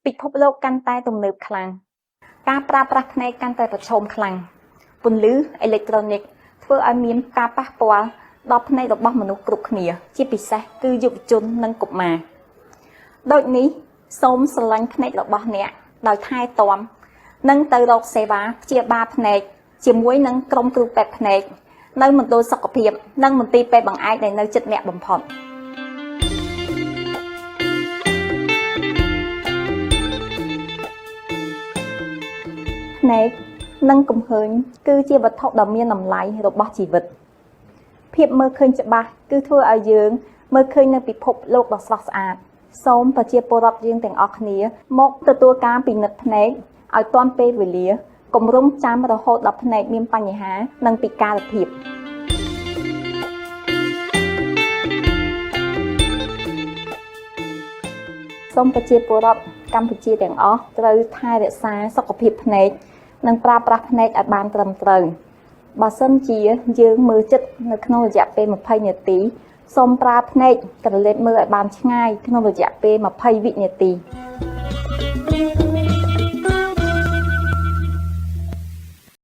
ពិភពលោកកាន់តែទំនើបខ្លាំងការប្រើប្រាស់ភ្នែកកាន់តែប្រឈមខ្លាំងពន្លឺអេឡិចត្រូនិកធ្វើឲ្យមានការប៉ះពាល់ដល់ភ្នែករបស់មនុស្សគ្រប់គ្នាជាពិសេសគឺយុវជននិងកុមារដូចនេះសូមស្រឡាញ់ភ្នែករបស់អ្នកដោយថែទាំនិងទៅរកសេវាព្យាបាលភ្នែកជាមួយនឹងក្រុមគ្រូពេទ្យភ្នែកនៅមណ្ឌលសុខភាពនិងមន្ទីរពេទ្យបង្អែកដែលនៅជិតអ្នកបំផុតភ្នែកនិងគំហើញគឺជាវត្ថុដ៏មានតម្លៃរបស់ជីវិតភាពមើលឃើញច្បាស់គឺធ្វើឲ្យយើងមើលឃើញនៅពិភពលោកដ៏ស្រស់ស្អាតសូមប្រជាពលរដ្ឋយើងទាំងអស់គ្នាមកទទួលការពិនិត្យភ្នែកឲ្យទាន់ពេលវេលាកុំរង់ចាំរហូតដល់ភ្នែកមានបញ្ហានិងពិការភាពសូមប្រជាពលរដ្ឋកម្ពុជាទាំងអស់ត្រូវថែរក្សាសុខភាពភ្នែកនិងប្រើប្រាស់ភ្នែកឲ្យបានត្រឹមត្រូវបើសិនជាយើងមើលចិត្តនៅក្នុងរយៈពេល20នាទីសូមប្រើភ្នែកក្រឡេកមើលឲ្យបានឆ្ងាយក្នុងរយៈពេល20វិនាទី